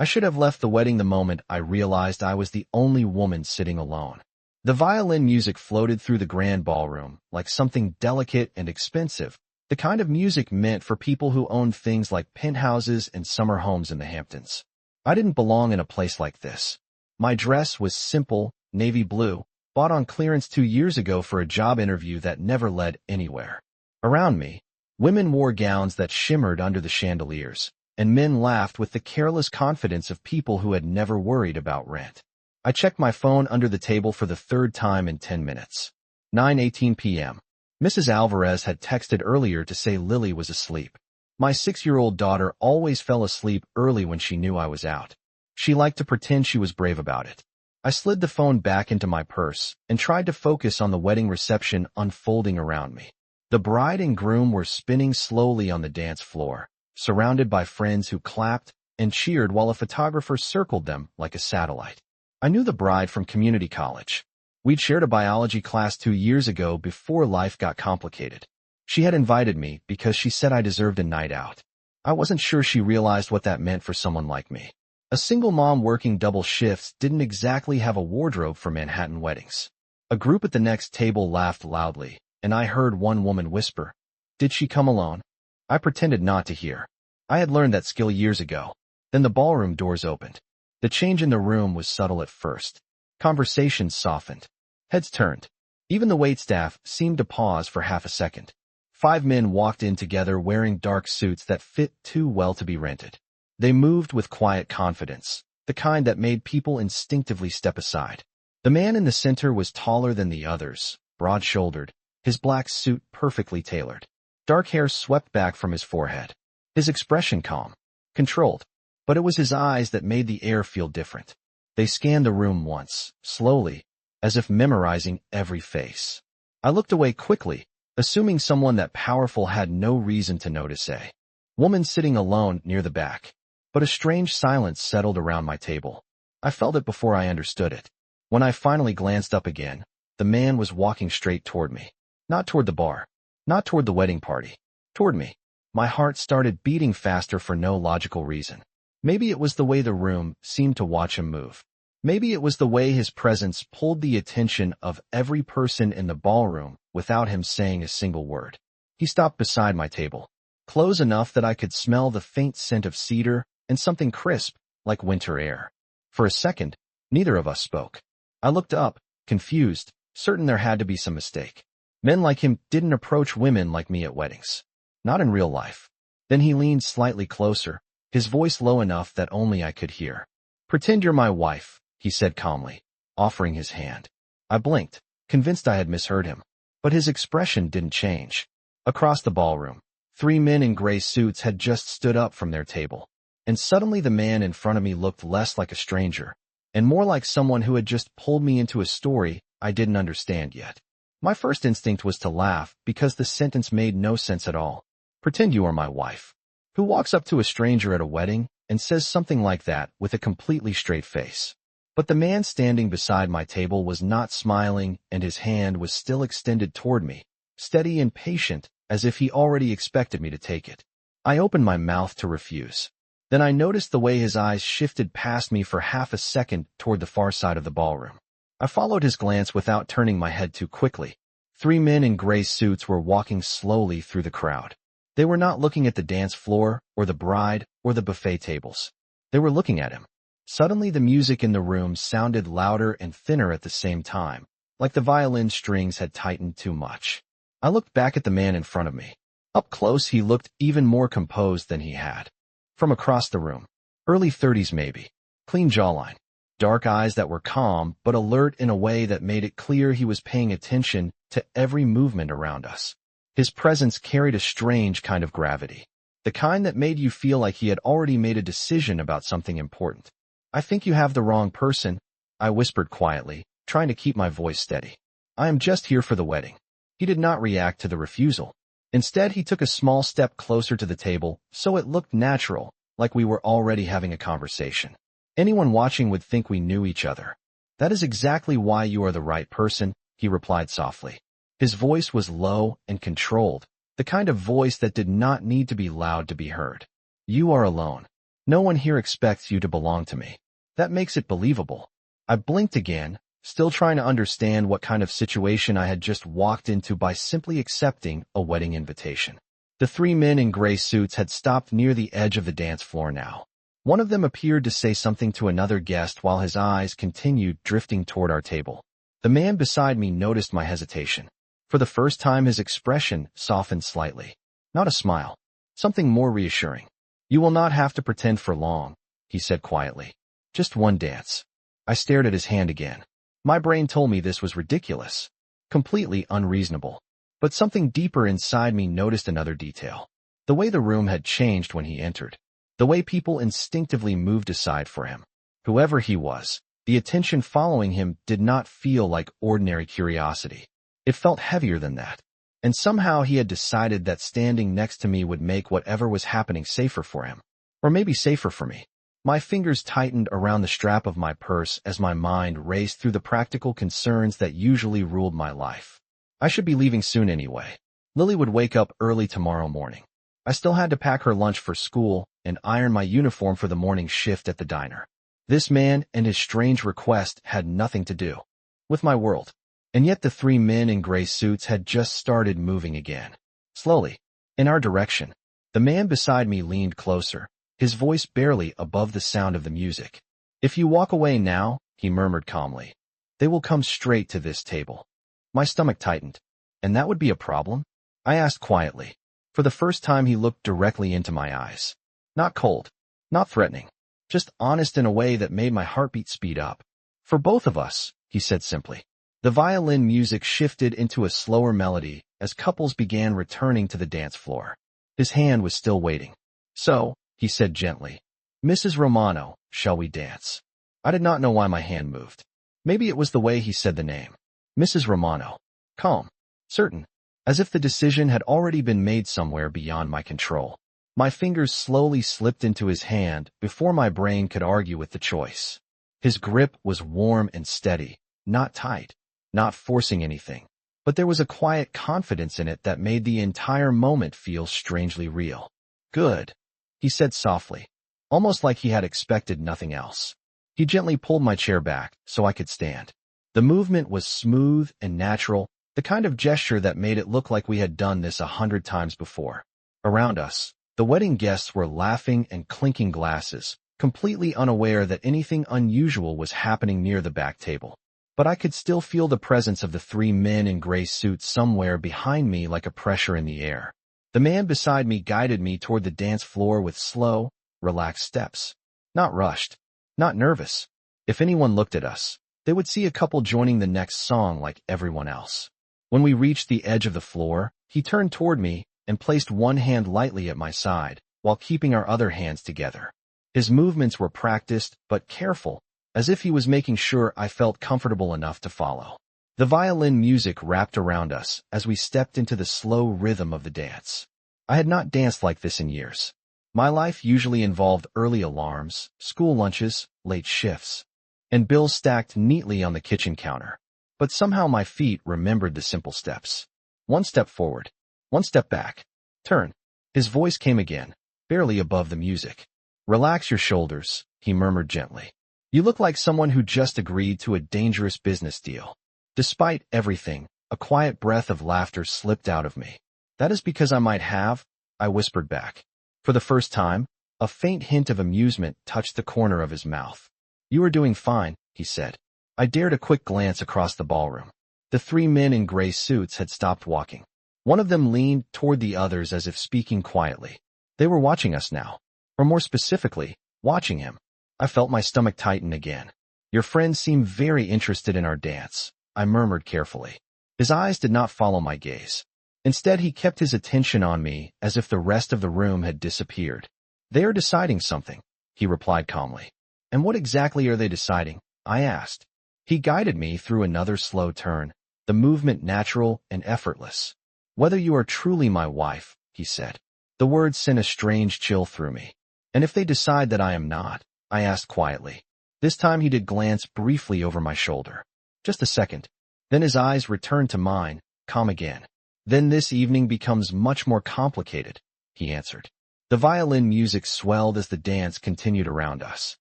I should have left the wedding the moment I realized I was the only woman sitting alone. The violin music floated through the grand ballroom like something delicate and expensive, the kind of music meant for people who owned things like penthouses and summer homes in the Hamptons. I didn't belong in a place like this. My dress was simple, navy blue, bought on clearance 2 years ago for a job interview that never led anywhere. Around me, women wore gowns that shimmered under the chandeliers, and men laughed with the careless confidence of people who had never worried about rent. I checked my phone under the table for the third time in 10 minutes. 9:18 p.m. Mrs. Alvarez had texted earlier to say Lily was asleep. My 6-year-old daughter always fell asleep early when she knew I was out. She liked to pretend she was brave about it. I slid the phone back into my purse and tried to focus on the wedding reception unfolding around me. The bride and groom were spinning slowly on the dance floor, surrounded by friends who clapped and cheered while a photographer circled them like a satellite. I knew the bride from community college. We'd shared a biology class 2 years ago before life got complicated. She had invited me because she said I deserved a night out. I wasn't sure she realized what that meant for someone like me. A single mom working double shifts didn't exactly have a wardrobe for Manhattan weddings. A group at the next table laughed loudly, and I heard one woman whisper, "Did she come alone?" I pretended not to hear. I had learned that skill years ago. Then the ballroom doors opened. The change in the room was subtle at first. Conversations softened. Heads turned. Even the waitstaff seemed to pause for half a second. 5 men walked in together wearing dark suits that fit too well to be rented. They moved with quiet confidence, the kind that made people instinctively step aside. The man in the center was taller than the others, broad-shouldered, his black suit perfectly tailored. Dark hair swept back from his forehead. His expression calm, controlled, but it was his eyes that made the air feel different. They scanned the room once, slowly, as if memorizing every face. I looked away quickly, assuming someone that powerful had no reason to notice a woman sitting alone near the back. But a strange silence settled around my table. I felt it before I understood it. When I finally glanced up again, the man was walking straight toward me. Not toward the bar. Not toward the wedding party. Toward me. My heart started beating faster for no logical reason. Maybe it was the way the room seemed to watch him move. Maybe it was the way his presence pulled the attention of every person in the ballroom without him saying a single word. He stopped beside my table, close enough that I could smell the faint scent of cedar and something crisp, like winter air. For a second, neither of us spoke. I looked up, confused, certain there had to be some mistake. Men like him didn't approach women like me at weddings. Not in real life. Then he leaned slightly closer, his voice low enough that only I could hear. "Pretend you're my wife," he said calmly, offering his hand. I blinked, convinced I had misheard him. But his expression didn't change. Across the ballroom, 3 men in gray suits had just stood up from their table. And suddenly the man in front of me looked less like a stranger, and more like someone who had just pulled me into a story I didn't understand yet. My first instinct was to laugh because the sentence made no sense at all. Pretend you are my wife. Who walks up to a stranger at a wedding and says something like that with a completely straight face? But the man standing beside my table was not smiling, and his hand was still extended toward me, steady and patient, as if he already expected me to take it. I opened my mouth to refuse. Then I noticed the way his eyes shifted past me for half a second toward the far side of the ballroom. I followed his glance without turning my head too quickly. 3 men in gray suits were walking slowly through the crowd. They were not looking at the dance floor, or the bride, or the buffet tables. They were looking at him. Suddenly the music in the room sounded louder and thinner at the same time, like the violin strings had tightened too much. I looked back at the man in front of me. Up close he looked even more composed than he had. From across the room, early 30s maybe, clean jawline, dark eyes that were calm but alert in a way that made it clear he was paying attention to every movement around us. His presence carried a strange kind of gravity, the kind that made you feel like he had already made a decision about something important. "I think you have the wrong person," I whispered quietly, trying to keep my voice steady. "I am just here for the wedding." He did not react to the refusal. Instead, he took a small step closer to the table, so it looked natural, like we were already having a conversation. "Anyone watching would think we knew each other." "That is exactly why you are the right person," he replied softly. His voice was low and controlled, the kind of voice that did not need to be loud to be heard. "You are alone. No one here expects you to belong to me. That makes it believable. I blinked again, still trying to understand what kind of situation I had just walked into by simply accepting a wedding invitation. The three men in gray suits had stopped near the edge of the dance floor now. One of them appeared to say something to another guest while his eyes continued drifting toward our table. The man beside me noticed my hesitation. For the first time, his expression softened slightly. Not a smile. Something more reassuring. "You will not have to pretend for long," he said quietly. "Just one dance." I stared at his hand again. My brain told me this was ridiculous. Completely unreasonable. But something deeper inside me noticed another detail. The way the room had changed when he entered. The way people instinctively moved aside for him. Whoever he was, the attention following him did not feel like ordinary curiosity. It felt heavier than that. And somehow he had decided that standing next to me would make whatever was happening safer for him. Or maybe safer for me. My fingers tightened around the strap of my purse as my mind raced through the practical concerns that usually ruled my life. I should be leaving soon anyway. Lily would wake up early tomorrow morning. I still had to pack her lunch for school and iron my uniform for the morning shift at the diner. This man and his strange request had nothing to do with my world. And yet the three men in gray suits had just started moving again. Slowly. In our direction. The man beside me leaned closer, his voice barely above the sound of the music. "If you walk away now," he murmured calmly, "they will come straight to this table." My stomach tightened. "And that would be a problem?" I asked quietly. For the first time he looked directly into my eyes. Not cold. Not threatening. Just honest in a way that made my heartbeat speed up. "For both of us," he said simply. The violin music shifted into a slower melody as couples began returning to the dance floor. His hand was still waiting. "So," he said gently, "Mrs. Romano, shall we dance?" I did not know why my hand moved. Maybe it was the way he said the name. Mrs. Romano. Calm. Certain. As if the decision had already been made somewhere beyond my control. My fingers slowly slipped into his hand before my brain could argue with the choice. His grip was warm and steady, not tight, not forcing anything. But there was a quiet confidence in it that made the entire moment feel strangely real. "Good," he said softly, almost like he had expected nothing else. He gently pulled my chair back so I could stand. The movement was smooth and natural, the kind of gesture that made it look like we had done this 100 times before. Around us, the wedding guests were laughing and clinking glasses, completely unaware that anything unusual was happening near the back table. But I could still feel the presence of the three men in gray suits somewhere behind me like a pressure in the air. The man beside me guided me toward the dance floor with slow, relaxed steps. Not rushed. Not nervous. If anyone looked at us, they would see a couple joining the next song like everyone else. When we reached the edge of the floor, he turned toward me and placed one hand lightly at my side, while keeping our other hands together. His movements were practiced but careful, as if he was making sure I felt comfortable enough to follow. The violin music wrapped around us as we stepped into the slow rhythm of the dance. I had not danced like this in years. My life usually involved early alarms, school lunches, late shifts, and bills stacked neatly on the kitchen counter. But somehow my feet remembered the simple steps. One step forward, one step back, turn. His voice came again, barely above the music. "Relax your shoulders," he murmured gently. "You look like someone who just agreed to a dangerous business deal." Despite everything, a quiet breath of laughter slipped out of me. "That is because I might have," I whispered back. For the first time, a faint hint of amusement touched the corner of his mouth. "You are doing fine," he said. I dared a quick glance across the ballroom. The three men in gray suits had stopped walking. One of them leaned toward the others as if speaking quietly. They were watching us now. Or more specifically, watching him. I felt my stomach tighten again. "Your friends seem very interested in our dance," I murmured carefully. His eyes did not follow my gaze. Instead, he kept his attention on me as if the rest of the room had disappeared. "They are deciding something," he replied calmly. "And what exactly are they deciding?" I asked. He guided me through another slow turn, the movement natural and effortless. "Whether you are truly my wife," he said. The words sent a strange chill through me. "And if they decide that I am not?" I asked quietly. This time he did glance briefly over my shoulder. Just a second. Then his eyes returned to mine, calm again. "Then this evening becomes much more complicated," he answered. The violin music swelled as the dance continued around us.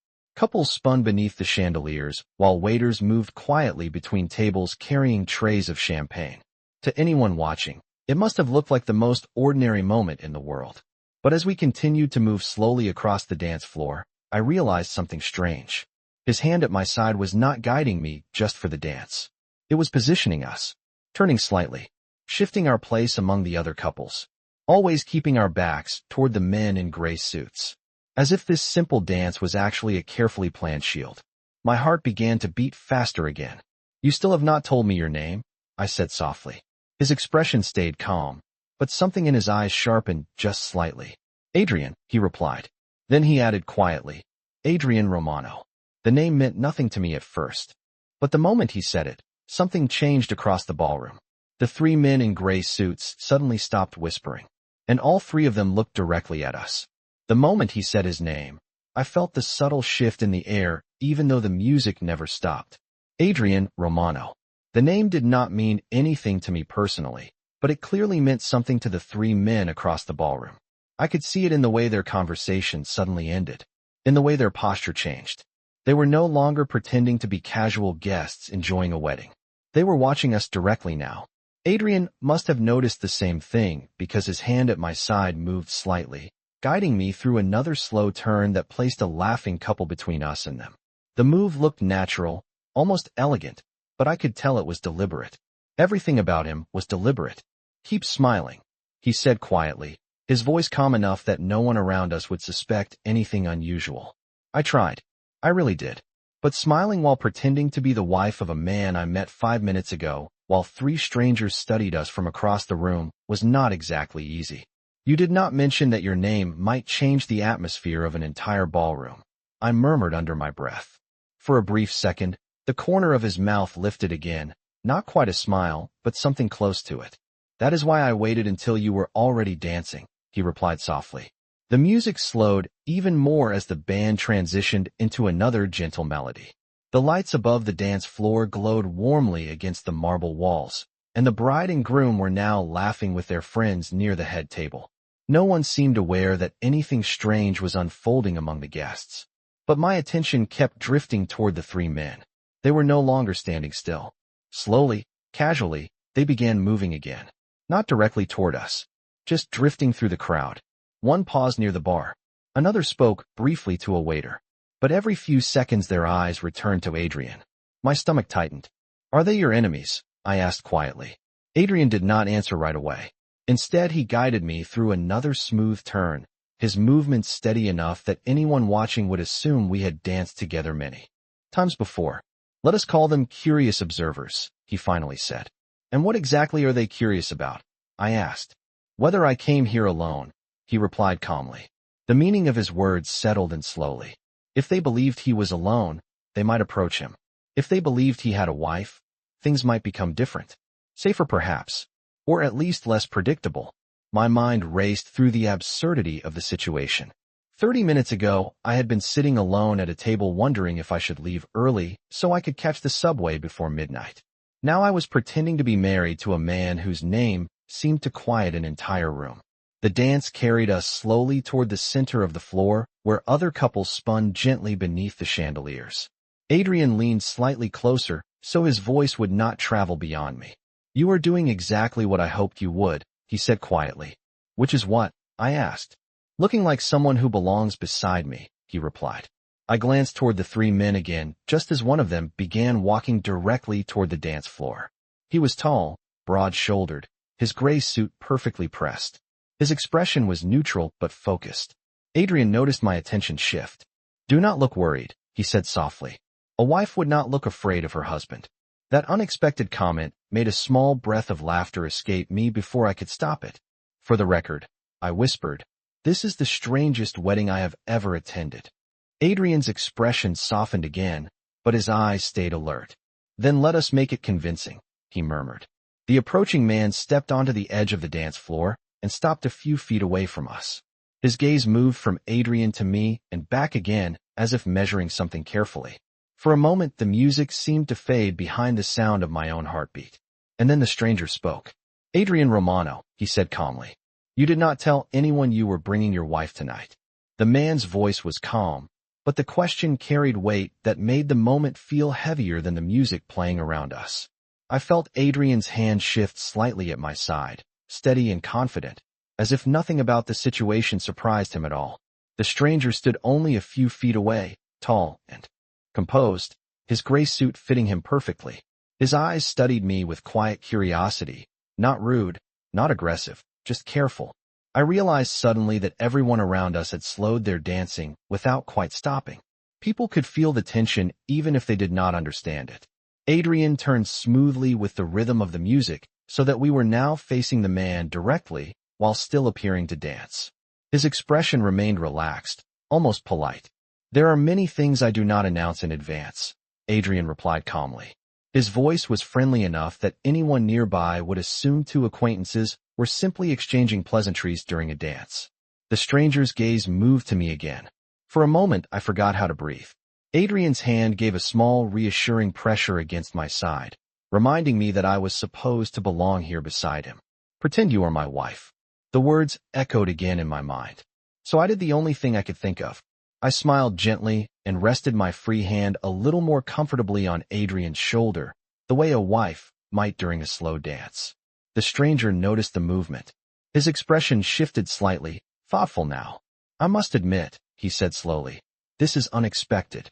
Couples spun beneath the chandeliers, while waiters moved quietly between tables carrying trays of champagne. To anyone watching, it must have looked like the most ordinary moment in the world. But as we continued to move slowly across the dance floor, I realized something strange. His hand at my side was not guiding me just for the dance. It was positioning us, turning slightly, shifting our place among the other couples, always keeping our backs toward the men in gray suits. As if this simple dance was actually a carefully planned shield. My heart began to beat faster again. "You still have not told me your name," I said softly. His expression stayed calm, but something in his eyes sharpened just slightly. "Adrian," he replied. Then he added quietly, "Adrian Romano." The name meant nothing to me at first. But the moment he said it, something changed across the ballroom. The three men in gray suits suddenly stopped whispering, and all three of them looked directly at us. The moment he said his name, I felt the subtle shift in the air, even though the music never stopped. Adrian Romano. The name did not mean anything to me personally, but it clearly meant something to the three men across the ballroom. I could see it in the way their conversation suddenly ended, in the way their posture changed. They were no longer pretending to be casual guests enjoying a wedding. They were watching us directly now. Adrian must have noticed the same thing because his hand at my side moved slightly, guiding me through another slow turn that placed a laughing couple between us and them. The move looked natural, almost elegant, but I could tell it was deliberate. Everything about him was deliberate. "Keep smiling," he said quietly, his voice calm enough that no one around us would suspect anything unusual. I tried. I really did. But smiling while pretending to be the wife of a man I met 5 minutes ago, while three strangers studied us from across the room, was not exactly easy. "You did not mention that your name might change the atmosphere of an entire ballroom," I murmured under my breath. For a brief second, the corner of his mouth lifted again, not quite a smile, but something close to it. "That is why I waited until you were already dancing," he replied softly. The music slowed even more as the band transitioned into another gentle melody. The lights above the dance floor glowed warmly against the marble walls, and the bride and groom were now laughing with their friends near the head table. No one seemed aware that anything strange was unfolding among the guests. But my attention kept drifting toward the three men. They were no longer standing still. Slowly, casually, they began moving again. Not directly toward us, just drifting through the crowd. One paused near the bar. Another spoke briefly to a waiter. But every few seconds their eyes returned to Adrian. My stomach tightened. "Are they your enemies?" I asked quietly. Adrian did not answer right away. Instead, he guided me through another smooth turn, his movements steady enough that anyone watching would assume we had danced together many times before. "Let us call them curious observers," he finally said. "And what exactly are they curious about?" I asked. "Whether I came here alone," he replied calmly. The meaning of his words settled in slowly. If they believed he was alone, they might approach him. If they believed he had a wife, things might become different. Safer perhaps, or at least less predictable. My mind raced through the absurdity of the situation. 30 minutes ago, I had been sitting alone at a table wondering if I should leave early so I could catch the subway before midnight. Now I was pretending to be married to a man whose name seemed to quiet an entire room. The dance carried us slowly toward the center of the floor, where other couples spun gently beneath the chandeliers. Adrian leaned slightly closer, so his voice would not travel beyond me. "You are doing exactly what I hoped you would," he said quietly. "Which is what?" I asked. "Looking like someone who belongs beside me," he replied. I glanced toward the three men again, just as one of them began walking directly toward the dance floor. He was tall, broad-shouldered, his gray suit perfectly pressed. His expression was neutral but focused. Adrian noticed my attention shift. "Do not look worried," he said softly. "A wife would not look afraid of her husband." That unexpected comment made a small breath of laughter escape me before I could stop it. "For the record," I whispered, "this is the strangest wedding I have ever attended." Adrian's expression softened again, but his eyes stayed alert. "Then let us make it convincing," he murmured. The approaching man stepped onto the edge of the dance floor and stopped a few feet away from us. His gaze moved from Adrian to me and back again, as if measuring something carefully. For a moment, the music seemed to fade behind the sound of my own heartbeat. And then the stranger spoke. "Adrian Romano," he said calmly. You did not tell anyone you were bringing your wife tonight. The man's voice was calm, but the question carried weight that made the moment feel heavier than the music playing around us. I felt Adrian's hand shift slightly at my side, steady and confident, as if nothing about the situation surprised him at all. The stranger stood only a few feet away, tall and composed, his gray suit fitting him perfectly. His eyes studied me with quiet curiosity, not rude, not aggressive, just careful. I realized suddenly that everyone around us had slowed their dancing without quite stopping. People could feel the tension even if they did not understand it. Adrian turned smoothly with the rhythm of the music so that we were now facing the man directly while still appearing to dance. His expression remained relaxed, almost polite. There are many things I do not announce in advance, Adrian replied calmly. His voice was friendly enough that anyone nearby would assume two acquaintances were simply exchanging pleasantries during a dance. The stranger's gaze moved to me again. For a moment, I forgot how to breathe. Adrian's hand gave a small, reassuring pressure against my side, reminding me that I was supposed to belong here beside him. Pretend you are my wife. The words echoed again in my mind. So I did the only thing I could think of. I smiled gently and rested my free hand a little more comfortably on Adrian's shoulder, the way a wife might during a slow dance. The stranger noticed the movement. His expression shifted slightly, thoughtful now. I must admit, he said slowly, this is unexpected.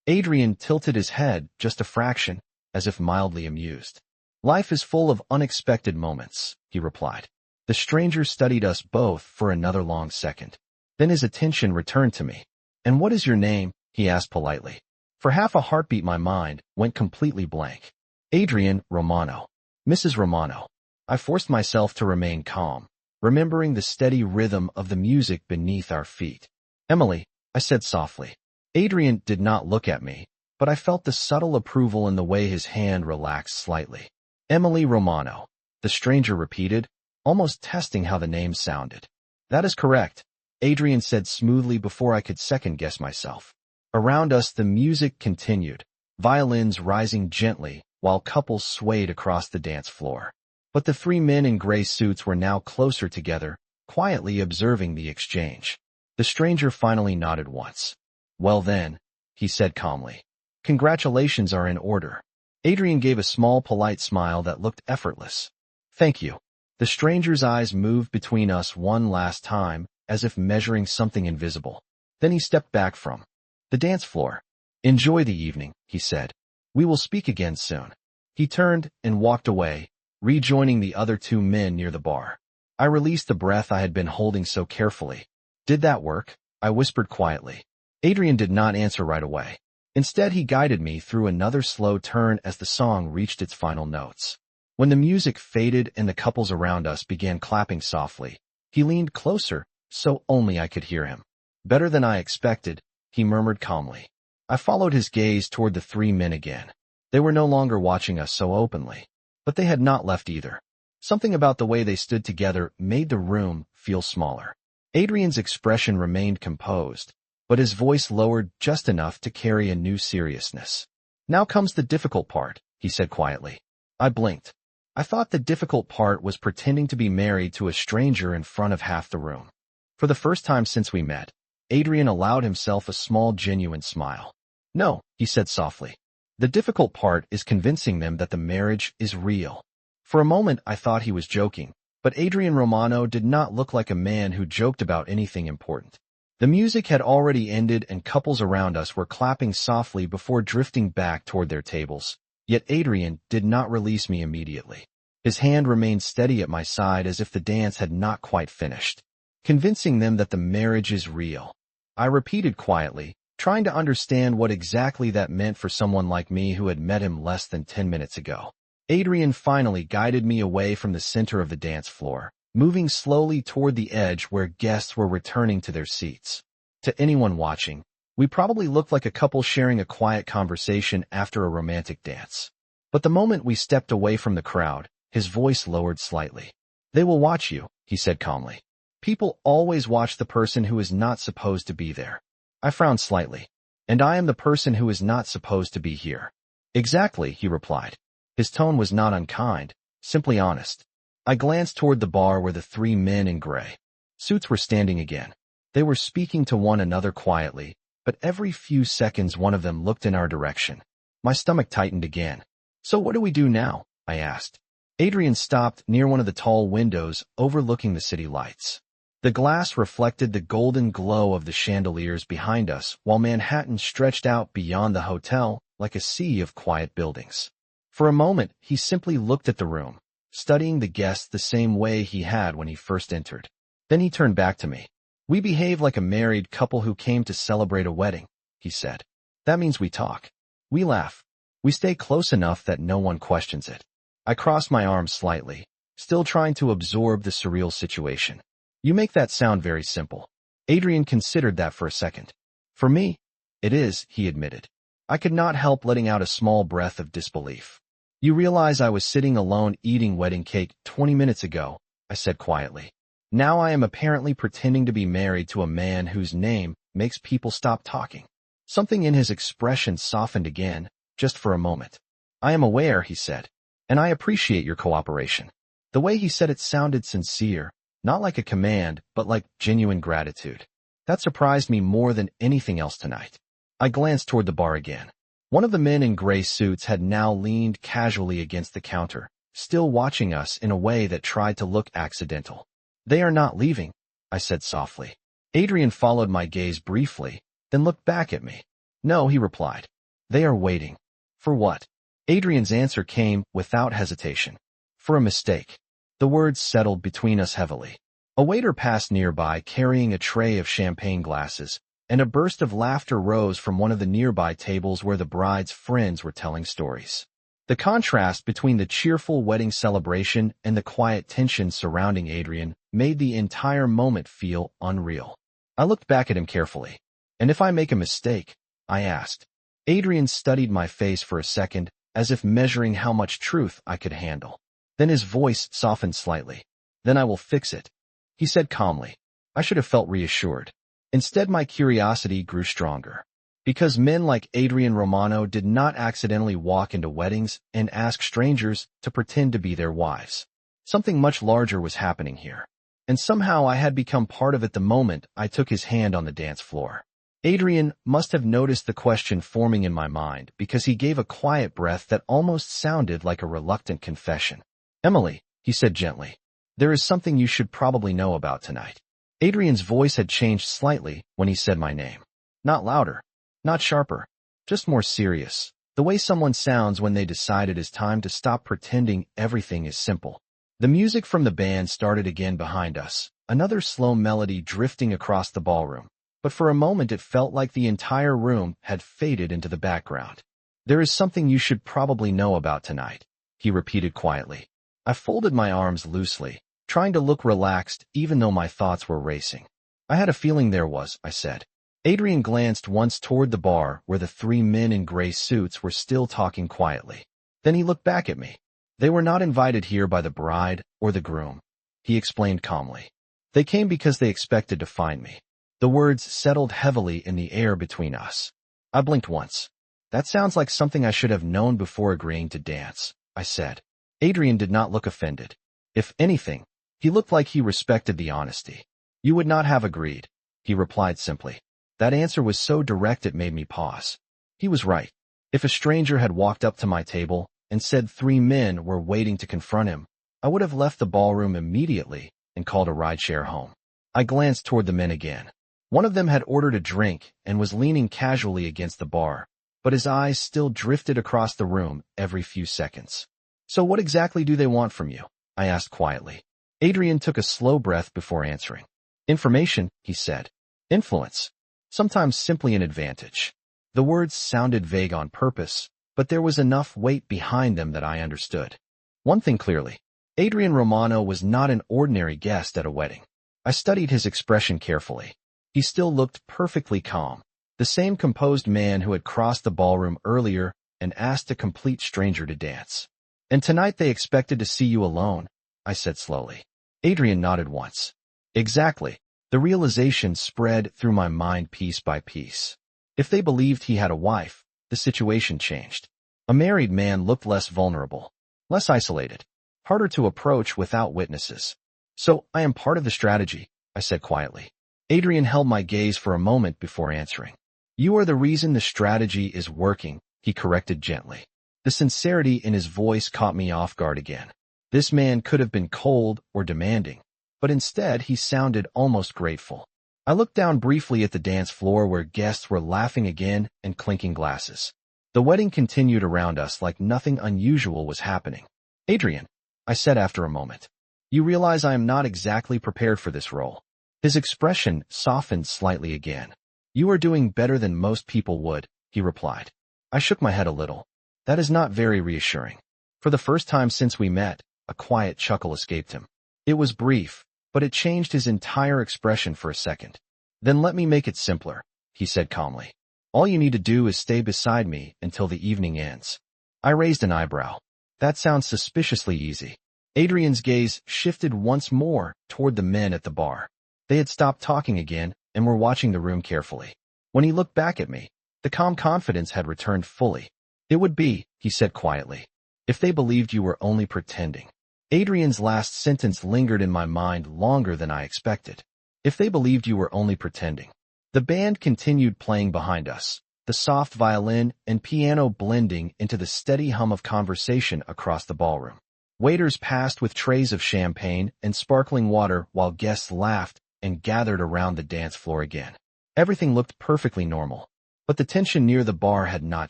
Adrian tilted his head just a fraction, as if mildly amused. Life is full of unexpected moments, he replied. The stranger studied us both for another long second. Then his attention returned to me. And what is your name? He asked politely. For half a heartbeat my mind went completely blank. Adrian Romano. Mrs. Romano. I forced myself to remain calm, remembering the steady rhythm of the music beneath our feet. Emily, I said softly. Adrian did not look at me, but I felt the subtle approval in the way his hand relaxed slightly. Emily Romano, the stranger repeated, almost testing how the name sounded. That is correct, Adrian said smoothly before I could second-guess myself. Around us the music continued, violins rising gently while couples swayed across the dance floor. But the three men in gray suits were now closer together, quietly observing the exchange. The stranger finally nodded once. Well then, he said calmly. Congratulations are in order. Adrian gave a small polite smile that looked effortless. Thank you. The stranger's eyes moved between us one last time, as if measuring something invisible. Then he stepped back from the dance floor. Enjoy the evening, he said. We will speak again soon. He turned and walked away, rejoining the other two men near the bar. I released the breath I had been holding so carefully. Did that work? I whispered quietly. Adrian did not answer right away. Instead, he guided me through another slow turn as the song reached its final notes. When the music faded and the couples around us began clapping softly, he leaned closer, so only I could hear him. Better than I expected, he murmured calmly. I followed his gaze toward the three men again. They were no longer watching us so openly, but they had not left either. Something about the way they stood together made the room feel smaller. Adrian's expression remained composed, but his voice lowered just enough to carry a new seriousness. Now comes the difficult part, he said quietly. I blinked. I thought the difficult part was pretending to be married to a stranger in front of half the room. For the first time since we met, Adrian allowed himself a small genuine smile. No, he said softly. The difficult part is convincing them that the marriage is real. For a moment I thought he was joking, but Adrian Romano did not look like a man who joked about anything important. The music had already ended and couples around us were clapping softly before drifting back toward their tables. Yet Adrian did not release me immediately. His hand remained steady at my side as if the dance had not quite finished. Convincing them that the marriage is real. I repeated quietly, trying to understand what exactly that meant for someone like me who had met him less than 10 minutes ago. Adrian finally guided me away from the center of the dance floor, moving slowly toward the edge where guests were returning to their seats. To anyone watching, we probably looked like a couple sharing a quiet conversation after a romantic dance. But the moment we stepped away from the crowd, his voice lowered slightly. They will watch you, he said calmly. People always watch the person who is not supposed to be there. I frowned slightly. And I am the person who is not supposed to be here. Exactly, he replied. His tone was not unkind, simply honest. I glanced toward the bar where the three men in gray suits were standing again. They were speaking to one another quietly, but every few seconds one of them looked in our direction. My stomach tightened again. "So what do we do now?" I asked. Adrian stopped near one of the tall windows overlooking the city lights. The glass reflected the golden glow of the chandeliers behind us, while Manhattan stretched out beyond the hotel like a sea of quiet buildings. For a moment, he simply looked at the room, studying the guests the same way he had when he first entered. Then he turned back to me. "We behave like a married couple who came to celebrate a wedding," he said. "That means we talk. We laugh. We stay close enough that no one questions it." I crossed my arms slightly, still trying to absorb the surreal situation. "You make that sound very simple." Adrian considered that for a second. "For me, it is," he admitted. I could not help letting out a small breath of disbelief. "You realize I was sitting alone eating wedding cake 20 minutes ago," I said quietly. "Now I am apparently pretending to be married to a man whose name makes people stop talking." Something in his expression softened again, just for a moment. "I am aware," he said, "and I appreciate your cooperation." The way he said it sounded sincere, not like a command, but like genuine gratitude. That surprised me more than anything else tonight. I glanced toward the bar again. One of the men in gray suits had now leaned casually against the counter, still watching us in a way that tried to look accidental. "They are not leaving," I said softly. Adrian followed my gaze briefly, then looked back at me. "No," he replied. "They are waiting." "For what?" Adrian's answer came without hesitation. "For a mistake." The words settled between us heavily. A waiter passed nearby carrying a tray of champagne glasses, and a burst of laughter rose from one of the nearby tables where the bride's friends were telling stories. The contrast between the cheerful wedding celebration and the quiet tension surrounding Adrian made the entire moment feel unreal. I looked back at him carefully. "And if I make a mistake?" I asked. Adrian studied my face for a second, as if measuring how much truth I could handle. Then his voice softened slightly. "Then I will fix it," he said calmly. I should have felt reassured. Instead, my curiosity grew stronger. Because men like Adrian Romano did not accidentally walk into weddings and ask strangers to pretend to be their wives. Something much larger was happening here. And somehow I had become part of it the moment I took his hand on the dance floor. Adrian must have noticed the question forming in my mind because he gave a quiet breath that almost sounded like a reluctant confession. "Emily," he said gently, "there is something you should probably know about tonight." Adrian's voice had changed slightly when he said my name. Not louder, not sharper, just more serious. The way someone sounds when they decide it is time to stop pretending everything is simple. The music from the band started again behind us, another slow melody drifting across the ballroom. But for a moment it felt like the entire room had faded into the background. "There is something you should probably know about tonight," he repeated quietly. I folded my arms loosely, trying to look relaxed even though my thoughts were racing. "I had a feeling there was," I said. Adrian glanced once toward the bar where the three men in gray suits were still talking quietly. Then he looked back at me. "They were not invited here by the bride or the groom," he explained calmly. "They came because they expected to find me." The words settled heavily in the air between us. I blinked once. "That sounds like something I should have known before agreeing to dance," I said. Adrian did not look offended. If anything, he looked like he respected the honesty. "You would not have agreed," he replied simply. That answer was so direct it made me pause. He was right. If a stranger had walked up to my table and said three men were waiting to confront him, I would have left the ballroom immediately and called a rideshare home. I glanced toward the men again. One of them had ordered a drink and was leaning casually against the bar, but his eyes still drifted across the room every few seconds. "So what exactly do they want from you?" I asked quietly. Adrian took a slow breath before answering. "Information," he said. "Influence. Sometimes simply an advantage." The words sounded vague on purpose, but there was enough weight behind them that I understood. One thing clearly, Adrian Romano was not an ordinary guest at a wedding. I studied his expression carefully. He still looked perfectly calm, the same composed man who had crossed the ballroom earlier and asked a complete stranger to dance. "And tonight they expected to see you alone," I said slowly. Adrian nodded once. "Exactly." The realization spread through my mind piece by piece. If they believed he had a wife, the situation changed. A married man looked less vulnerable, less isolated. harder to approach without witnesses. So, I am part of the strategy, I said quietly. Adrian held my gaze for a moment before answering. You are the reason the strategy is working, he corrected gently. The sincerity in his voice caught me off guard again. This man could have been cold or demanding, but instead he sounded almost grateful. I looked down briefly at the dance floor where guests were laughing again and clinking glasses. The wedding continued around us like nothing unusual was happening. Adrian, I said after a moment, you realize I am not exactly prepared for this role. His expression softened slightly again. You are doing better than most people would, he replied. I shook my head a little. That is not very reassuring. For the first time since we met, a quiet chuckle escaped him. It was brief, but it changed his entire expression for a second. Then let me make it simpler, he said calmly. All you need to do is stay beside me until the evening ends. I raised an eyebrow. That sounds suspiciously easy. Adrian's gaze shifted once more toward the men at the bar. They had stopped talking again and were watching the room carefully. When he looked back at me, the calm confidence had returned fully. It would be, he said quietly, if they believed you were only pretending. Adrian's last sentence lingered in my mind longer than I expected. If they believed you were only pretending. The band continued playing behind us, the soft violin and piano blending into the steady hum of conversation across the ballroom. Waiters passed with trays of champagne and sparkling water while guests laughed and gathered around the dance floor again. Everything looked perfectly normal, but the tension near the bar had not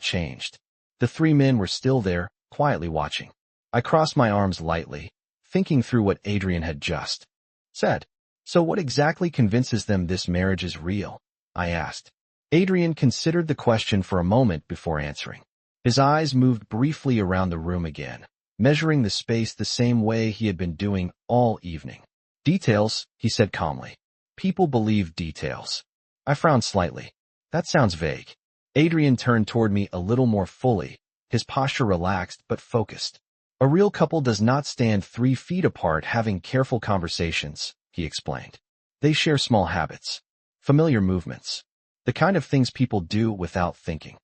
changed. The three men were still there, quietly watching. I crossed my arms lightly, thinking through what Adrian had just said. So what exactly convinces them this marriage is real? I asked. Adrian considered the question for a moment before answering. His eyes moved briefly around the room again, measuring the space the same way he had been doing all evening. Details, he said calmly. People believe details. I frowned slightly. That sounds vague. Adrian turned toward me a little more fully, his posture relaxed but focused. A real couple does not stand 3 feet apart having careful conversations, he explained. They share small habits, familiar movements, the kind of things people do without thinking.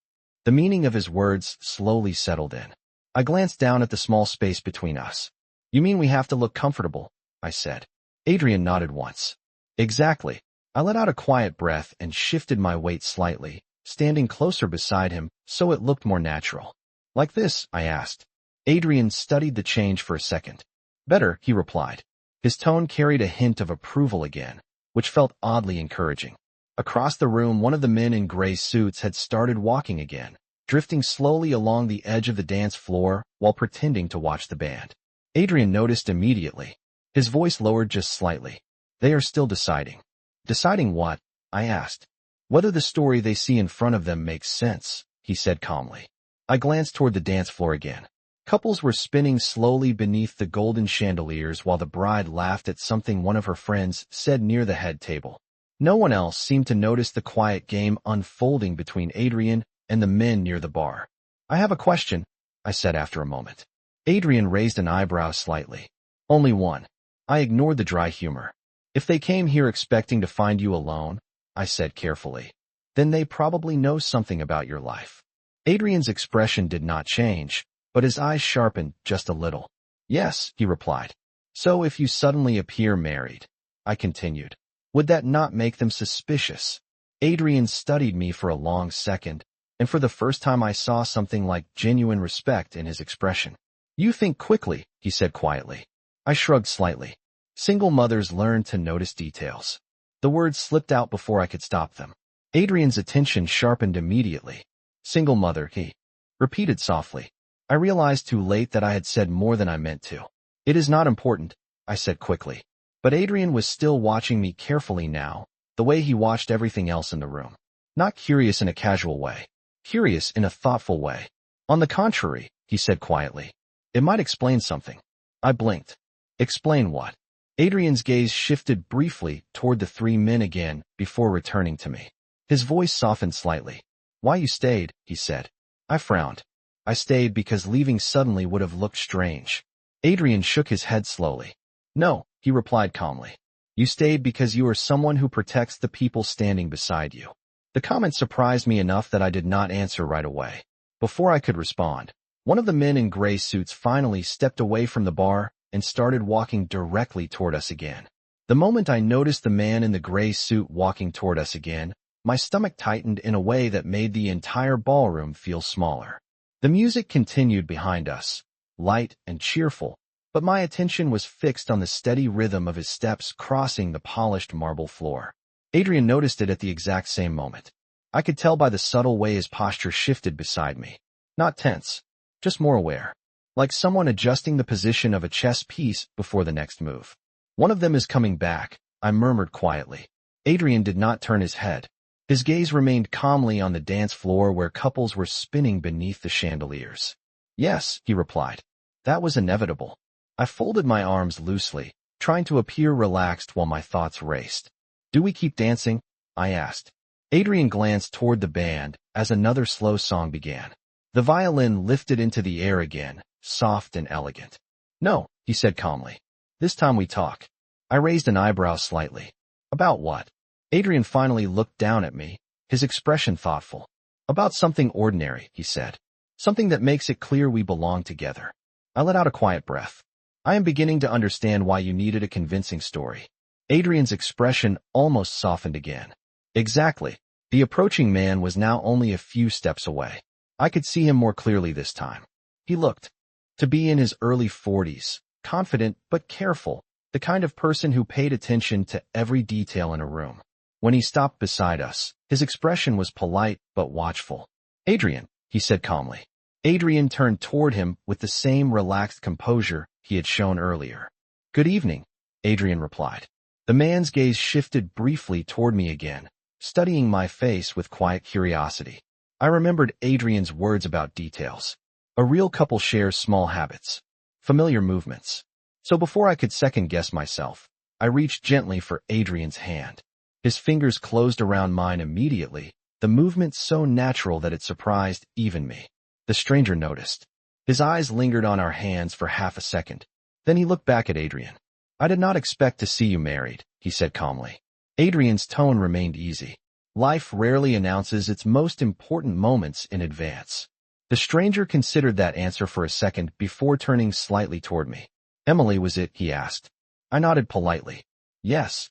The meaning of his words slowly settled in. I glanced down at the small space between us. You mean we have to look comfortable? I said. Adrian nodded once. Exactly. I let out a quiet breath and shifted my weight slightly, standing closer beside him so it looked more natural. Like this, I asked. Adrian studied the change for a second. Better, he replied. His tone carried a hint of approval again, which felt oddly encouraging. Across the room, one of the men in gray suits had started walking again, drifting slowly along the edge of the dance floor while pretending to watch the band. Adrian noticed immediately. His voice lowered just slightly. They are still deciding. Deciding what? I asked. Whether the story they see in front of them makes sense, he said calmly. I glanced toward the dance floor again. Couples were spinning slowly beneath the golden chandeliers while the bride laughed at something one of her friends said near the head table. No one else seemed to notice the quiet game unfolding between Adrian and the men near the bar. I have a question, I said after a moment. Adrian raised an eyebrow slightly. Only one. I ignored the dry humor. If they came here expecting to find you alone, I said carefully, then they probably know something about your life. Adrian's expression did not change, but his eyes sharpened just a little. Yes, he replied. So if you suddenly appear married, I continued, would that not make them suspicious? Adrian studied me for a long second, and for the first time I saw something like genuine respect in his expression. You think quickly, he said quietly. I shrugged slightly. Single mothers learn to notice details. The words slipped out before I could stop them. Adrian's attention sharpened immediately. Single mother, he repeated softly. I realized too late that I had said more than I meant to. It is not important, I said quickly. But Adrian was still watching me carefully now, the way he watched everything else in the room. Not curious in a casual way. Curious in a thoughtful way. On the contrary, he said quietly. It might explain something. I blinked. Explain what? Adrian's gaze shifted briefly toward the 3 men again before returning to me. His voice softened slightly. Why you stayed, he said. I frowned. I stayed because leaving suddenly would have looked strange. Adrian shook his head slowly. No, he replied calmly. You stayed because you are someone who protects the people standing beside you. The comment surprised me enough that I did not answer right away. Before I could respond, one of the men in gray suits finally stepped away from the bar and started walking directly toward us again. The moment I noticed the man in the gray suit walking toward us again, my stomach tightened in a way that made the entire ballroom feel smaller. The music continued behind us, light and cheerful, but my attention was fixed on the steady rhythm of his steps crossing the polished marble floor. Adrian noticed it at the exact same moment. I could tell by the subtle way his posture shifted beside me. Not tense, just more aware, like someone adjusting the position of a chess piece before the next move. One of them is coming back, I murmured quietly. Adrian did not turn his head. His gaze remained calmly on the dance floor where couples were spinning beneath the chandeliers. Yes, he replied. That was inevitable. I folded my arms loosely, trying to appear relaxed while my thoughts raced. Do we keep dancing? I asked. Adrian glanced toward the band as another slow song began. The violin lifted into the air again, soft and elegant. No, he said calmly. This time we talk. I raised an eyebrow slightly. About what? Adrian finally looked down at me, his expression thoughtful. About something ordinary, he said. Something that makes it clear we belong together. I let out a quiet breath. I am beginning to understand why you needed a convincing story. Adrian's expression almost softened again. Exactly. The approaching man was now only a few steps away. I could see him more clearly this time. He looked to be in his early 40s, confident but careful, the kind of person who paid attention to every detail in a room. When he stopped beside us, his expression was polite but watchful. Adrian, he said calmly. Adrian turned toward him with the same relaxed composure he had shown earlier. Good evening, Adrian replied. The man's gaze shifted briefly toward me again, studying my face with quiet curiosity. I remembered Adrian's words about details. A real couple shares small habits, familiar movements. So before I could second-guess myself, I reached gently for Adrian's hand. His fingers closed around mine immediately, the movement so natural that it surprised even me. The stranger noticed. His eyes lingered on our hands for half a second. Then he looked back at Adrian. I did not expect to see you married, he said calmly. Adrian's tone remained easy. Life rarely announces its most important moments in advance. The stranger considered that answer for a second before turning slightly toward me. Emily, was it? He asked. I nodded politely. Yes.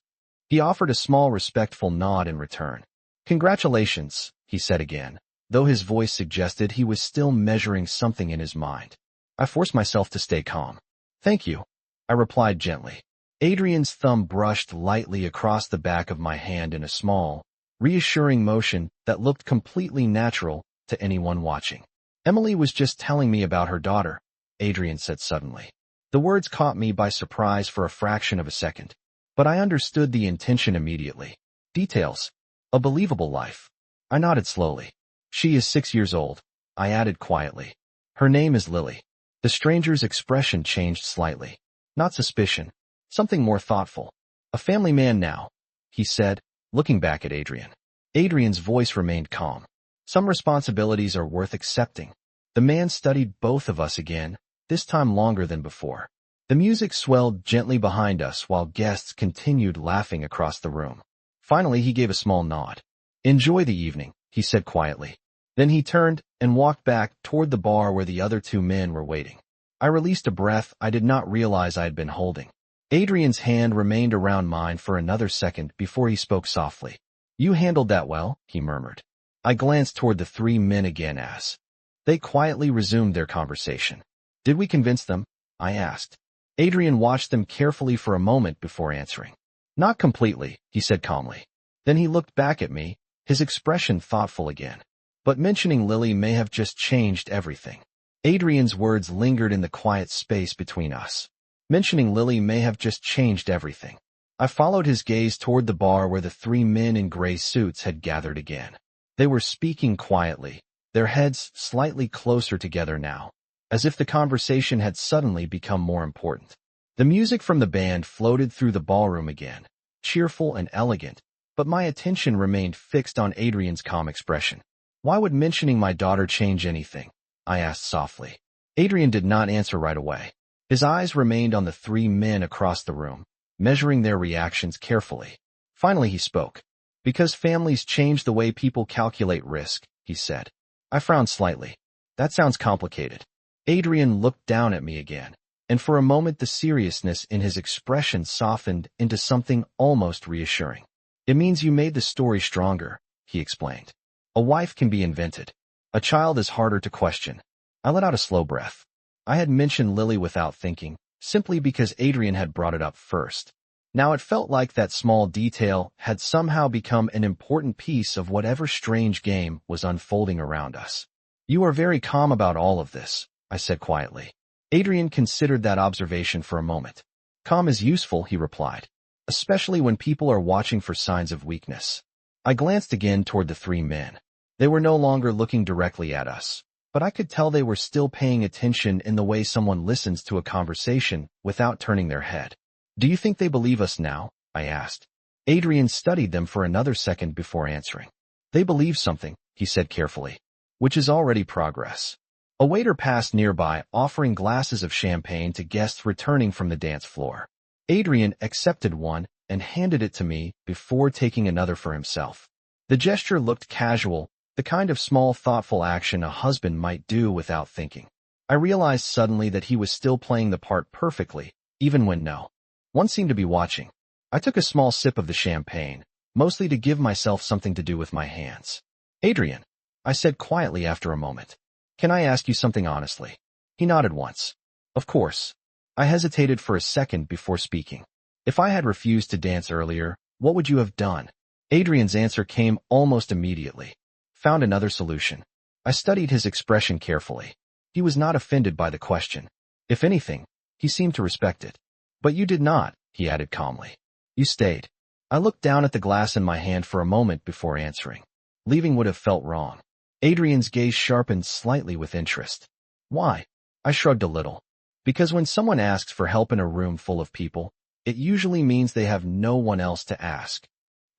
He offered a small respectful nod in return. Congratulations, he said again, though his voice suggested he was still measuring something in his mind. I forced myself to stay calm. Thank you, I replied gently. Adrian's thumb brushed lightly across the back of my hand in a small, reassuring motion that looked completely natural to anyone watching. Emily was just telling me about her daughter, Adrian said suddenly. The words caught me by surprise for a fraction of a second, but I understood the intention immediately. Details. A believable life. I nodded slowly. She is 6 years old, I added quietly. Her name is Lily. The stranger's expression changed slightly. Not suspicion. Something more thoughtful. A family man now, he said, looking back at Adrian. Adrian's voice remained calm. Some responsibilities are worth accepting. The man studied both of us again, this time longer than before. The music swelled gently behind us while guests continued laughing across the room. Finally, he gave a small nod. Enjoy the evening, he said quietly. Then he turned and walked back toward the bar where the other two men were waiting. I released a breath I did not realize I had been holding. Adrian's hand remained around mine for another second before he spoke softly. You handled that well, he murmured. I glanced toward the three men again as they quietly resumed their conversation. Did we convince them? I asked. Adrian watched them carefully for a moment before answering. Not completely, he said calmly. Then he looked back at me, his expression thoughtful again. But mentioning Lily may have just changed everything. Adrian's words lingered in the quiet space between us. Mentioning Lily may have just changed everything. I followed his gaze toward the bar where the three men in gray suits had gathered again. They were speaking quietly, their heads slightly closer together now, as if the conversation had suddenly become more important. The music from the band floated through the ballroom again, cheerful and elegant, but my attention remained fixed on Adrian's calm expression. Why would mentioning my daughter change anything? I asked softly. Adrian did not answer right away. His eyes remained on the three men across the room, measuring their reactions carefully. Finally he spoke. Because families change the way people calculate risk, he said. I frowned slightly. That sounds complicated. Adrian looked down at me again. and for a moment the seriousness in his expression softened into something almost reassuring. It means you made the story stronger, he explained. A wife can be invented. A child is harder to question. I let out a slow breath. I had mentioned Lily without thinking, simply because Adrian had brought it up first. Now it felt like that small detail had somehow become an important piece of whatever strange game was unfolding around us. You are very calm about all of this, I said quietly. Adrian considered that observation for a moment. Calm is useful, he replied, especially when people are watching for signs of weakness. I glanced again toward the three men. They were no longer looking directly at us, but I could tell they were still paying attention in the way someone listens to a conversation without turning their head. Do you think they believe us now? I asked. Adrian studied them for another second before answering. They believe something, he said carefully, which is already progress. A waiter passed nearby, offering glasses of champagne to guests returning from the dance floor. Adrian accepted one and handed it to me before taking another for himself. The gesture looked casual, the kind of small, thoughtful action a husband might do without thinking. I realized suddenly that he was still playing the part perfectly, even when no one seemed to be watching. I took a small sip of the champagne, mostly to give myself something to do with my hands. Adrian, I said quietly after a moment, can I ask you something honestly? He nodded once. Of course. I hesitated for a second before speaking. If I had refused to dance earlier, what would you have done? Adrian's answer came almost immediately. Found another solution. I studied his expression carefully. He was not offended by the question. If anything, he seemed to respect it. But you did not, he added calmly. You stayed. I looked down at the glass in my hand for a moment before answering. Leaving would have felt wrong. Adrian's gaze sharpened slightly with interest. Why? I shrugged a little. Because when someone asks for help in a room full of people, it usually means they have no one else to ask.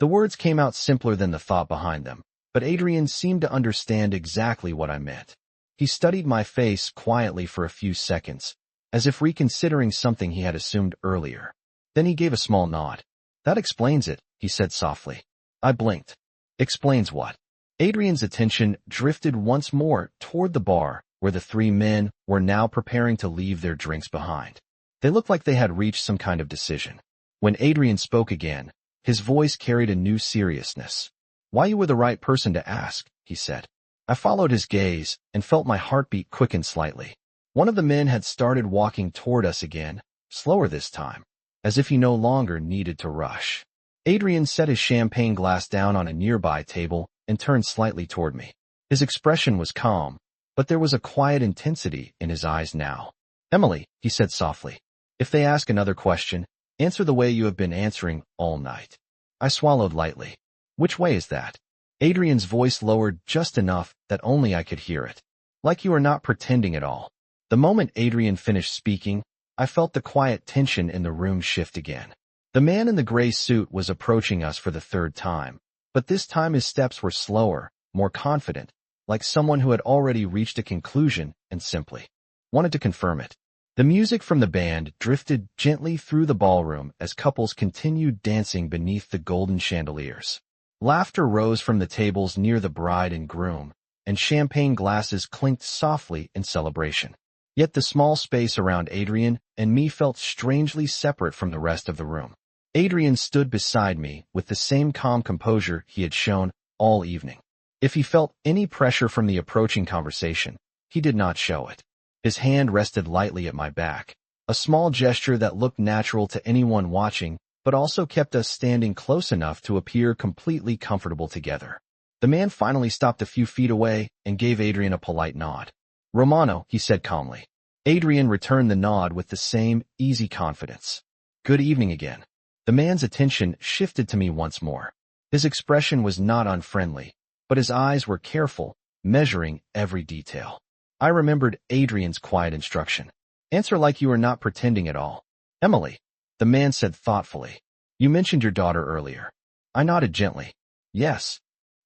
The words came out simpler than the thought behind them, but Adrian seemed to understand exactly what I meant. He studied my face quietly for a few seconds, as if reconsidering something he had assumed earlier. Then he gave a small nod. That explains it, he said softly. I blinked. Explains what? Adrian's attention drifted once more toward the bar, where the three men were now preparing to leave their drinks behind. They looked like they had reached some kind of decision. When Adrian spoke again, his voice carried a new seriousness. Why you were the right person to ask, he said. I followed his gaze and felt my heartbeat quicken slightly. One of the men had started walking toward us again, slower this time, as if he no longer needed to rush. Adrian set his champagne glass down on a nearby table and turned slightly toward me. His expression was calm, but there was a quiet intensity in his eyes now. Emily, he said softly, if they ask another question, answer the way you have been answering all night. I swallowed lightly. Which way is that? Adrian's voice lowered just enough that only I could hear it. Like you are not pretending at all. The moment Adrian finished speaking, I felt the quiet tension in the room shift again. The man in the gray suit was approaching us for the third time, but this time his steps were slower, more confident, like someone who had already reached a conclusion and simply wanted to confirm it. The music from the band drifted gently through the ballroom as couples continued dancing beneath the golden chandeliers. Laughter rose from the tables near the bride and groom, and champagne glasses clinked softly in celebration. Yet the small space around Adrian and me felt strangely separate from the rest of the room. Adrian stood beside me with the same calm composure he had shown all evening. If he felt any pressure from the approaching conversation, he did not show it. His hand rested lightly at my back, a small gesture that looked natural to anyone watching, but also kept us standing close enough to appear completely comfortable together. The man finally stopped a few feet away and gave Adrian a polite nod. Romano, he said calmly. Adrian returned the nod with the same easy confidence. Good evening again. The man's attention shifted to me once more. His expression was not unfriendly, but his eyes were careful, measuring every detail. I remembered Adrian's quiet instruction. Answer like you are not pretending at all. Emily, the man said thoughtfully. You mentioned your daughter earlier. I nodded gently. Yes.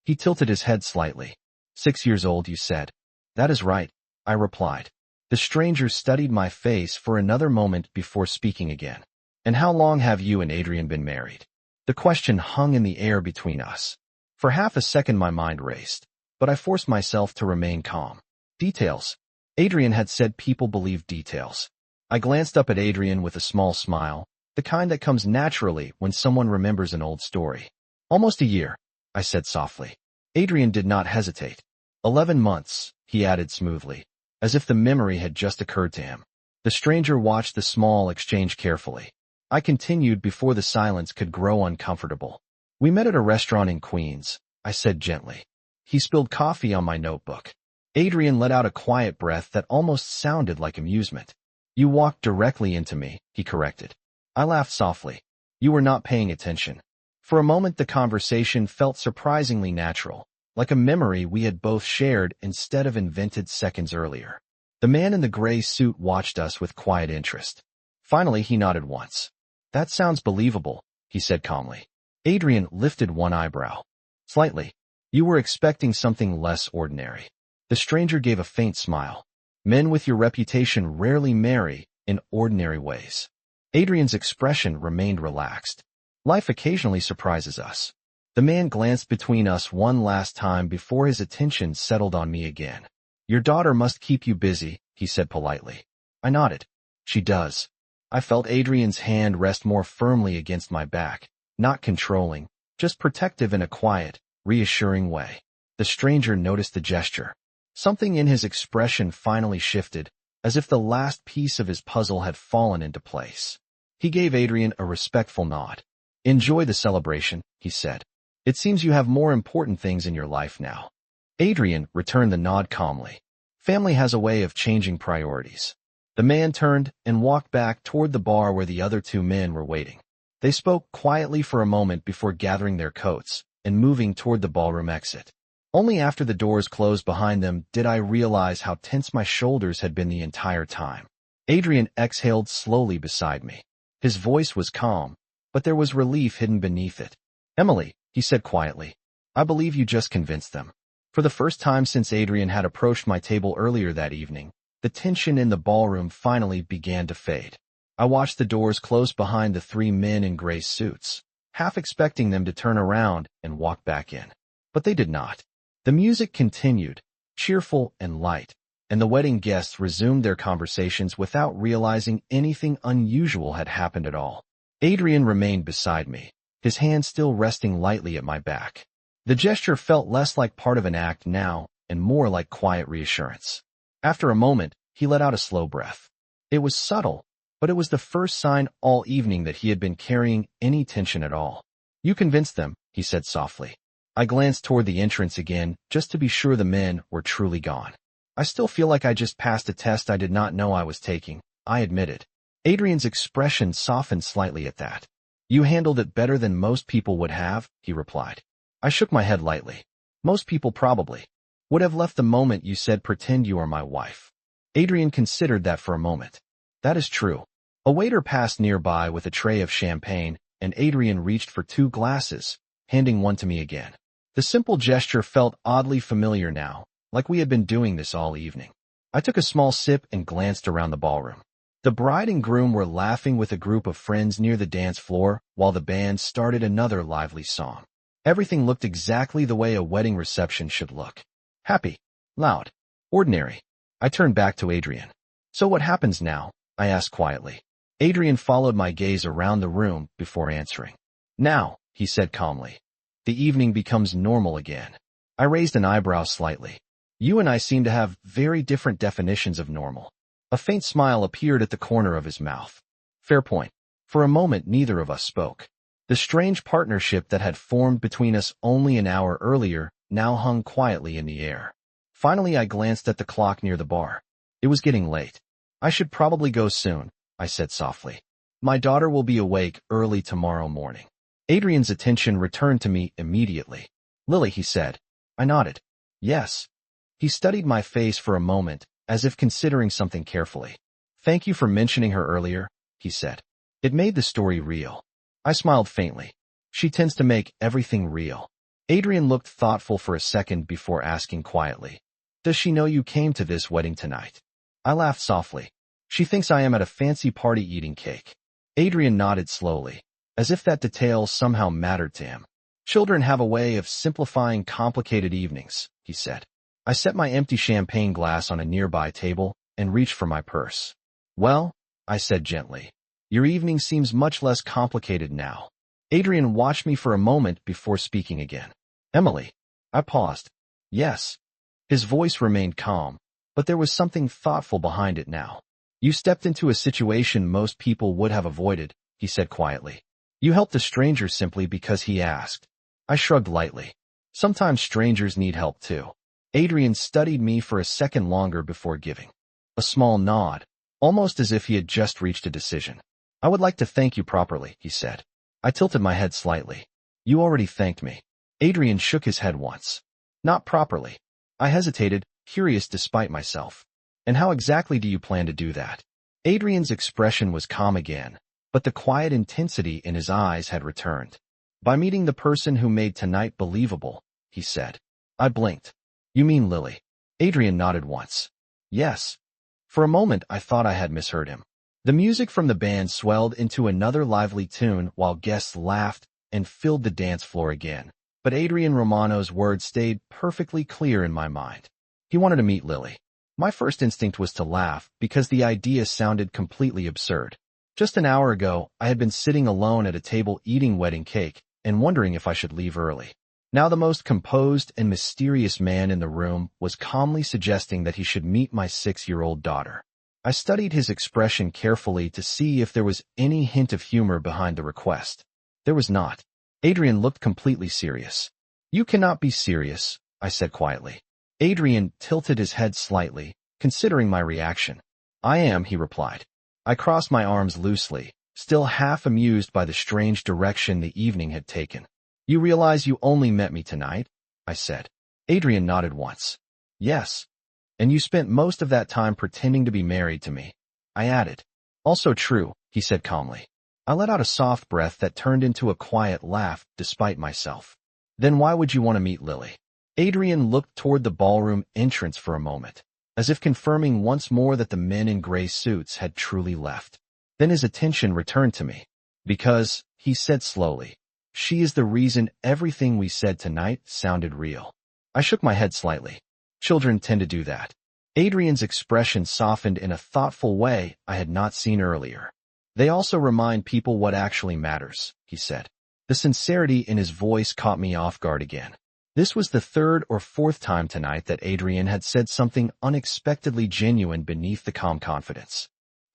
He tilted his head slightly. 6 years old, you said. That is right, I replied. The stranger studied my face for another moment before speaking again. And how long have you and Adrian been married? The question hung in the air between us. For half a second my mind raced, but I forced myself to remain calm. Details. Adrian had said people believe details. I glanced up at Adrian with a small smile, the kind that comes naturally when someone remembers an old story. Almost a year, I said softly. Adrian did not hesitate. 11 months, he added smoothly, as if the memory had just occurred to him. The stranger watched the small exchange carefully. I continued before the silence could grow uncomfortable. We met at a restaurant in Queens, I said gently. He spilled coffee on my notebook. Adrian let out a quiet breath that almost sounded like amusement. You walked directly into me, he corrected. I laughed softly. You were not paying attention. For a moment the conversation felt surprisingly natural, like a memory we had both shared instead of invented seconds earlier. The man in the gray suit watched us with quiet interest. Finally he nodded once. That sounds believable, he said calmly. Adrian lifted one eyebrow. Slightly. You were expecting something less ordinary. The stranger gave a faint smile. Men with your reputation rarely marry in ordinary ways. Adrian's expression remained relaxed. Life occasionally surprises us. The man glanced between us one last time before his attention settled on me again. Your daughter must keep you busy, he said politely. I nodded. She does. I felt Adrian's hand rest more firmly against my back, not controlling, just protective in a quiet, reassuring way. The stranger noticed the gesture. Something in his expression finally shifted, as if the last piece of his puzzle had fallen into place. He gave Adrian a respectful nod. Enjoy the celebration, he said. It seems you have more important things in your life now. Adrian returned the nod calmly. Family has a way of changing priorities. The man turned and walked back toward the bar where the other two men were waiting. They spoke quietly for a moment before gathering their coats and moving toward the ballroom exit. Only after the doors closed behind them did I realize how tense my shoulders had been the entire time. Adrian exhaled slowly beside me. His voice was calm, but there was relief hidden beneath it. Emily, he said quietly, I believe you just convinced them. For the first time since Adrian had approached my table earlier that evening, the tension in the ballroom finally began to fade. I watched the doors close behind the three men in gray suits, half expecting them to turn around and walk back in. But they did not. The music continued, cheerful and light, and the wedding guests resumed their conversations without realizing anything unusual had happened at all. Adrian remained beside me, his hand still resting lightly at my back. The gesture felt less like part of an act now and more like quiet reassurance. After a moment, he let out a slow breath. It was subtle, but it was the first sign all evening that he had been carrying any tension at all. You convinced them, he said softly. I glanced toward the entrance again, just to be sure the men were truly gone. I still feel like I just passed a test I did not know I was taking, I admitted. Adrian's expression softened slightly at that. You handled it better than most people would have, he replied. I shook my head lightly. Most people probably would have left the moment you said pretend you are my wife. Adrian considered that for a moment. That is true. A waiter passed nearby with a tray of champagne, and Adrian reached for 2 glasses, handing one to me again. The simple gesture felt oddly familiar now, like we had been doing this all evening. I took a small sip and glanced around the ballroom. The bride and groom were laughing with a group of friends near the dance floor while the band started another lively song. Everything looked exactly the way a wedding reception should look. Happy, loud, ordinary. I turned back to Adrian. So what happens now? I asked quietly. Adrian followed my gaze around the room before answering. Now, he said calmly. The evening becomes normal again. I raised an eyebrow slightly. You and I seem to have very different definitions of normal. A faint smile appeared at the corner of his mouth. Fair point. For a moment neither of us spoke. The strange partnership that had formed between us only an hour earlier now hung quietly in the air. Finally I glanced at the clock near the bar. It was getting late. I should probably go soon, I said softly. My daughter will be awake early tomorrow morning. Adrian's attention returned to me immediately. Lily, he said. I nodded. Yes. He studied my face for a moment, as if considering something carefully. Thank you for mentioning her earlier, he said. It made the story real. I smiled faintly. She tends to make everything real. Adrian looked thoughtful for a second before asking quietly. Does she know you came to this wedding tonight? I laughed softly. She thinks I am at a fancy party eating cake. Adrian nodded slowly, as if that detail somehow mattered to him. Children have a way of simplifying complicated evenings, he said. I set my empty champagne glass on a nearby table and reached for my purse. Well, I said gently. Your evening seems much less complicated now. Adrian watched me for a moment before speaking again. Emily. I paused. Yes. His voice remained calm, but there was something thoughtful behind it now. You stepped into a situation most people would have avoided, he said quietly. You helped a stranger simply because he asked. I shrugged lightly. Sometimes strangers need help too. Adrian studied me for a second longer before giving a small nod, almost as if he had just reached a decision. I would like to thank you properly, he said. I tilted my head slightly. You already thanked me. Adrian shook his head once. Not properly. I hesitated, curious despite myself. And how exactly do you plan to do that? Adrian's expression was calm again, but the quiet intensity in his eyes had returned. By meeting the person who made tonight believable, he said. I blinked. You mean Lily? Adrian nodded once. Yes. For a moment I thought I had misheard him. The music from the band swelled into another lively tune while guests laughed and filled the dance floor again. But Adrian Romano's words stayed perfectly clear in my mind. He wanted to meet Lily. My first instinct was to laugh because the idea sounded completely absurd. Just an hour ago, I had been sitting alone at a table eating wedding cake and wondering if I should leave early. Now the most composed and mysterious man in the room was calmly suggesting that he should meet my 6-year-old daughter. I studied his expression carefully to see if there was any hint of humor behind the request. There was not. Adrian looked completely serious. You cannot be serious, I said quietly. Adrian tilted his head slightly, considering my reaction. I am, he replied. I crossed my arms loosely, still half amused by the strange direction the evening had taken. You realize you only met me tonight? I said. Adrian nodded once. Yes. And you spent most of that time pretending to be married to me. I added. Also true, he said calmly. I let out a soft breath that turned into a quiet laugh despite myself. Then why would you want to meet Lily? Adrian looked toward the ballroom entrance for a moment, as if confirming once more that the men in gray suits had truly left. Then his attention returned to me. Because, he said slowly, she is the reason everything we said tonight sounded real. I shook my head slightly. Children tend to do that. Adrian's expression softened in a thoughtful way I had not seen earlier. They also remind people what actually matters, he said. The sincerity in his voice caught me off guard again. This was the third or fourth time tonight that Adrian had said something unexpectedly genuine beneath the calm confidence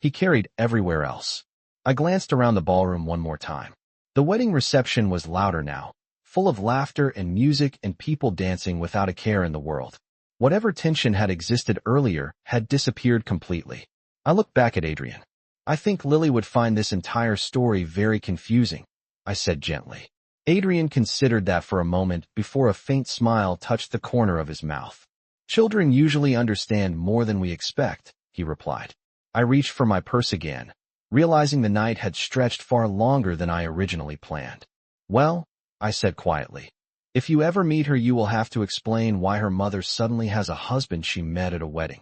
he carried everywhere else. I glanced around the ballroom one more time. The wedding reception was louder now, full of laughter and music and people dancing without a care in the world. Whatever tension had existed earlier had disappeared completely. I looked back at Adrian. I think Lily would find this entire story very confusing, I said gently. Adrian considered that for a moment before a faint smile touched the corner of his mouth. Children usually understand more than we expect, he replied. I reached for my purse again, realizing the night had stretched far longer than I originally planned. Well, I said quietly, if you ever meet her you will have to explain why her mother suddenly has a husband she met at a wedding.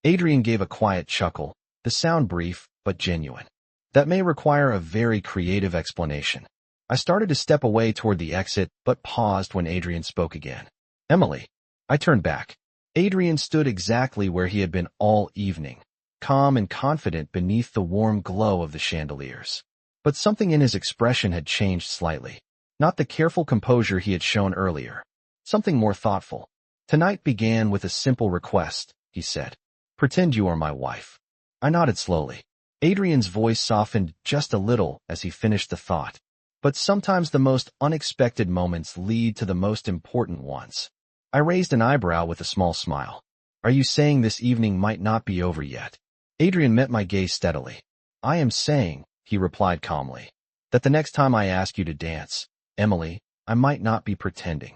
Adrian gave a quiet chuckle, the sound brief but genuine. That may require a very creative explanation. I started to step away toward the exit, but paused when Adrian spoke again. Emily. I turned back. Adrian stood exactly where he had been all evening, calm and confident beneath the warm glow of the chandeliers. But something in his expression had changed slightly. Not the careful composure he had shown earlier. Something more thoughtful. Tonight began with a simple request, he said. Pretend you are my wife. I nodded slowly. Adrian's voice softened just a little as he finished the thought. But sometimes the most unexpected moments lead to the most important ones. I raised an eyebrow with a small smile. Are you saying this evening might not be over yet? Adrian met my gaze steadily. I am saying, he replied calmly, that the next time I ask you to dance, Emily, I might not be pretending.